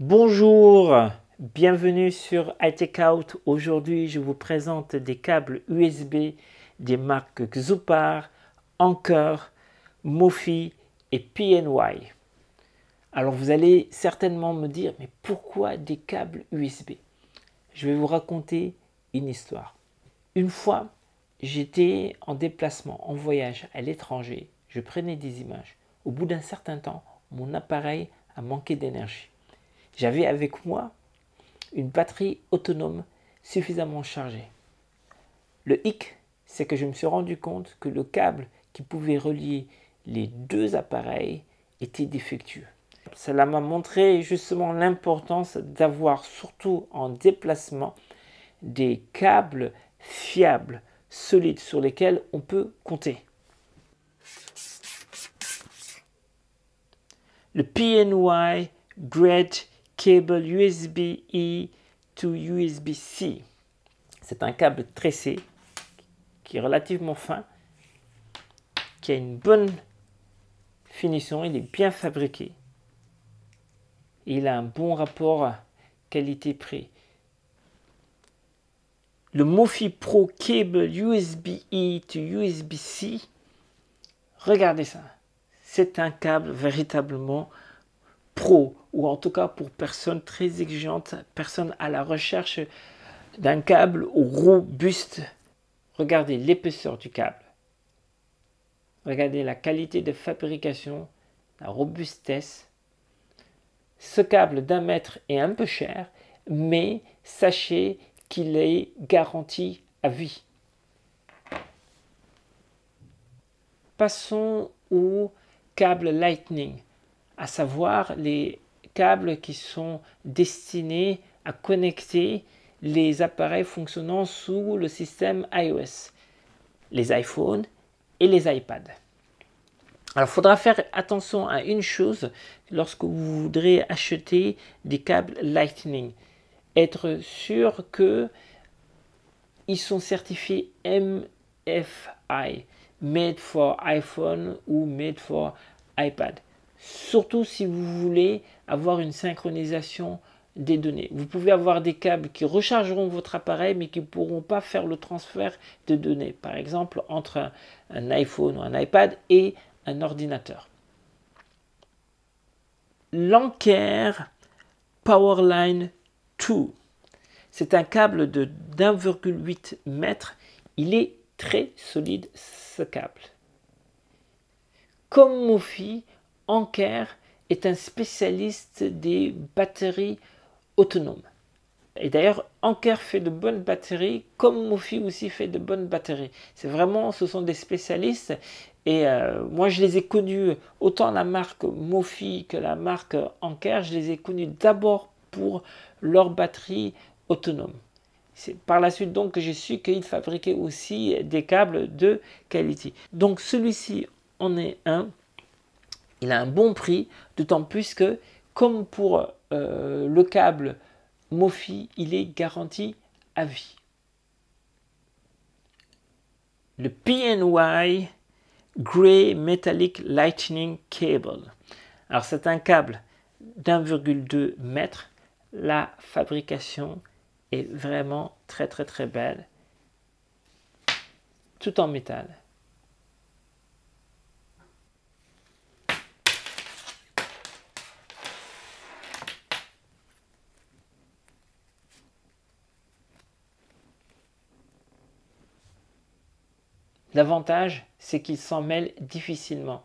Bonjour, bienvenue sur iTechOut. Aujourd'hui, je vous présente des câbles USB des marques Xoupar, Anker, Mophie et PNY. Alors vous allez certainement me dire, mais pourquoi des câbles USB? Je vais vous raconter une histoire. Une fois, j'étais en déplacement, en voyage à l'étranger. Je prenais des images. Au bout d'un certain temps, mon appareil a manqué d'énergie. J'avais avec moi une batterie autonome suffisamment chargée. Le hic, c'est que je me suis rendu compte que le câble qui pouvait relier les deux appareils était défectueux. Cela m'a montré justement l'importance d'avoir, surtout en déplacement, des câbles fiables, solides, sur lesquels on peut compter. Le PNY Grade Cable USB-E to USB-C. C'est un câble tressé qui est relativement fin, qui a une bonne finition, il est bien fabriqué. Et il a un bon rapport qualité-prix. Le Mophie Pro Cable USB-E to USB-C, regardez ça. C'est un câble véritablement pro, ou en tout cas pour personnes très exigeantes, personnes à la recherche d'un câble robuste. Regardez l'épaisseur du câble. Regardez la qualité de fabrication, la robustesse. Ce câble d'1 mètre est un peu cher, mais sachez qu'il est garanti à vie. Passons au câble Lightning, à savoir les câbles qui sont destinés à connecter les appareils fonctionnant sous le système iOS, les iPhones et les iPads. Alors, il faudra faire attention à une chose lorsque vous voudrez acheter des câbles Lightning. Être sûr qu'ils sont certifiés MFI, Made for iPhone ou Made for iPad. Surtout si vous voulez avoir une synchronisation des données. Vous pouvez avoir des câbles qui rechargeront votre appareil mais qui ne pourront pas faire le transfert de données. Par exemple, entre un iPhone ou un iPad et un ordinateur. L'Anker Powerline 2. C'est un câble de d'1,8 m. Il est très solide, ce câble. Comme Mophie, Anker est un spécialiste des batteries autonomes. Et d'ailleurs, Anker fait de bonnes batteries, comme Mophie aussi fait de bonnes batteries. Ce sont des spécialistes. Et moi, je les ai connus, autant la marque Mophie que la marque Anker, je les ai connus d'abord pour leur batterie autonome. C'est par la suite donc que j'ai su qu'ils fabriquaient aussi des câbles de qualité. Donc celui-ci en est un. Il a un bon prix, d'autant plus que, comme pour le câble Mophie, il est garanti à vie. Le PNY Grey Metallic Lightning Cable. Alors c'est un câble d'1,2 m. La fabrication est vraiment très belle. Tout en métal. L'avantage, c'est qu'il s'en mêle difficilement.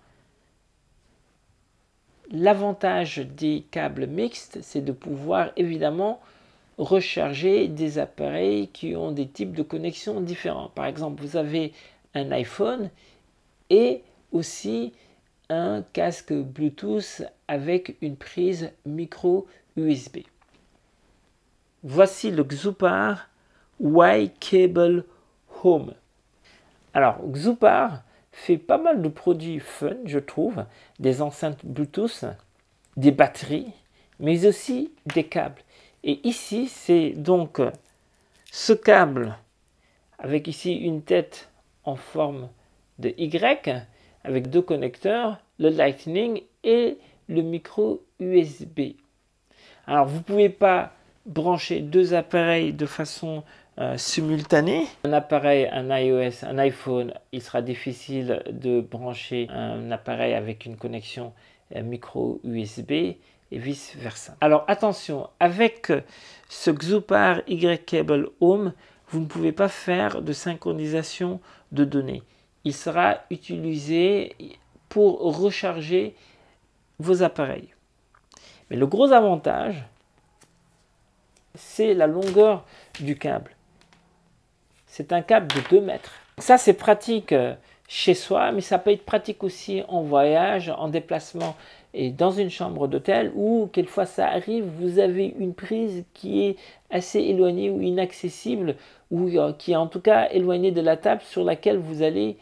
L'avantage des câbles mixtes, c'est de pouvoir évidemment recharger des appareils qui ont des types de connexions différents. Par exemple, vous avez un iPhone et aussi un casque Bluetooth avec une prise micro USB. Voici le Xoupar Y-Cable Home. Alors, Xoupar fait pas mal de produits fun, je trouve, des enceintes Bluetooth, des batteries, mais aussi des câbles. Et ici, c'est donc ce câble avec ici une tête en forme de Y, avec 2 connecteurs, le Lightning et le micro USB. Alors, vous ne pouvez pas brancher deux appareils de façon simultanée. Un appareil, un iOS, un iPhone, il sera difficile de brancher un appareil avec une connexion micro USB et vice versa. Alors attention, avec ce Xoopar Y-Cable Home, vous ne pouvez pas faire de synchronisation de données. Il sera utilisé pour recharger vos appareils. Mais le gros avantage, c'est la longueur du câble. C'est un câble de 2 mètres. Ça, c'est pratique chez soi, mais ça peut être pratique aussi en voyage, en déplacement et dans une chambre d'hôtel où, quelquefois ça arrive, vous avez une prise qui est assez éloignée ou inaccessible, ou qui est en tout cas éloignée de la table sur laquelle vous allez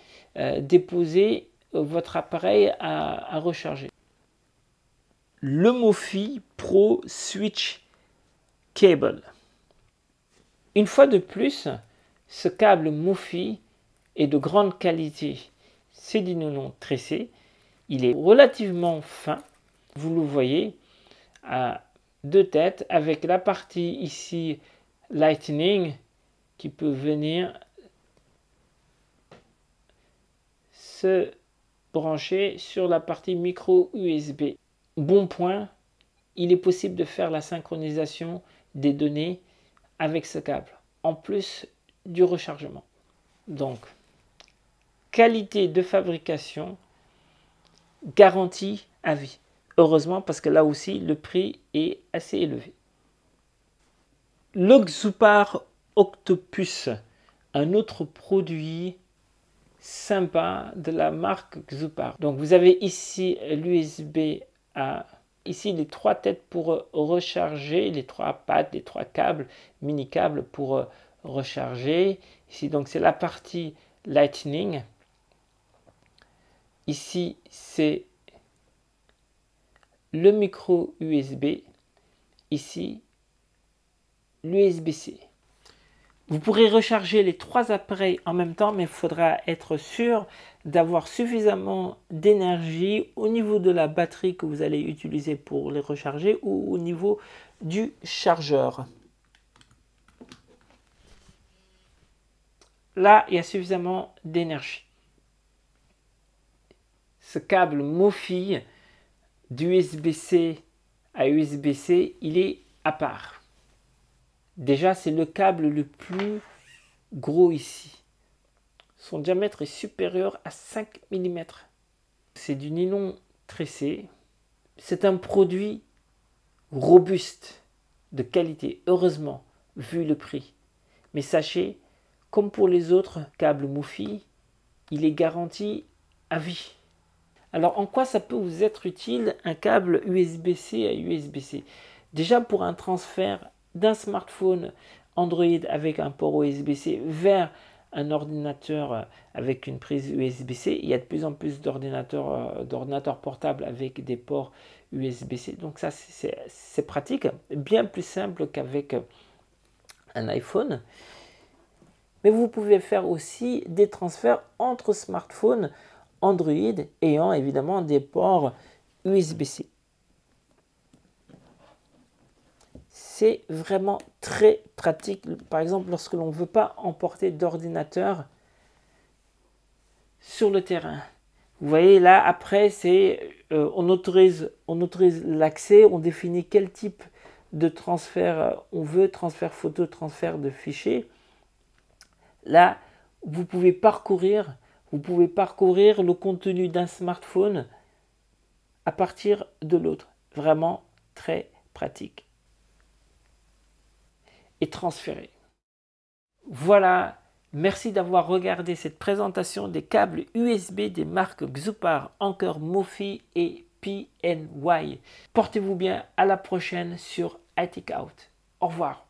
déposer votre appareil à recharger. Le Mophie Pro Switch Cable. Une fois de plus, ce câble Mophie est de grande qualité. C'est du nylon tressé. Il est relativement fin. Vous le voyez à 2 têtes avec la partie ici Lightning qui peut venir se brancher sur la partie micro USB. Bon point, il est possible de faire la synchronisation des données avec ce câble, en plus du rechargement. Donc, qualité de fabrication, garantie à vie. Heureusement, parce que là aussi, le prix est assez élevé. Le Xoopar Octopus, un autre produit sympa de la marque Xoopar. Donc, vous avez ici l'USB-A. Ici, les 3 têtes pour recharger, les 3 pattes, les 3 câbles, mini câbles pour recharger. Ici, donc, c'est la partie Lightning. Ici, c'est le micro USB. Ici, l'USB-C. Vous pourrez recharger les 3 appareils en même temps, mais il faudra être sûr d'avoir suffisamment d'énergie au niveau de la batterie que vous allez utiliser pour les recharger ou au niveau du chargeur. Là, il y a suffisamment d'énergie. Ce câble Mophie d'USB-C à USB-C, il est à part. Déjà, c'est le câble le plus gros ici. Son diamètre est supérieur à 5 mm. C'est du nylon tressé. C'est un produit robuste, de qualité, heureusement, vu le prix. Mais sachez, comme pour les autres câbles Mophie, il est garanti à vie. Alors, en quoi ça peut vous être utile un câble USB-C à USB-C? Déjà, pour un transfert d'un smartphone Android avec un port USB-C vers un ordinateur avec une prise USB-C. Il y a de plus en plus d'ordinateurs portables avec des ports USB-C. Donc ça, c'est pratique, bien plus simple qu'avec un iPhone. Mais vous pouvez faire aussi des transferts entre smartphones Android ayant évidemment des ports USB-C. C'est vraiment très pratique. Par exemple, lorsque l'on ne veut pas emporter d'ordinateur sur le terrain. Vous voyez là, après, on autorise l'accès, on définit quel type de transfert on veut, transfert photo, transfert de fichiers. Là, vous pouvez parcourir le contenu d'un smartphone à partir de l'autre. Vraiment très pratique. Et transférer. Voilà, merci d'avoir regardé cette présentation des câbles USB des marques Xoopar, Anker, Mophie et PNY. Portez-vous bien, à la prochaine sur iTechOut. Au revoir.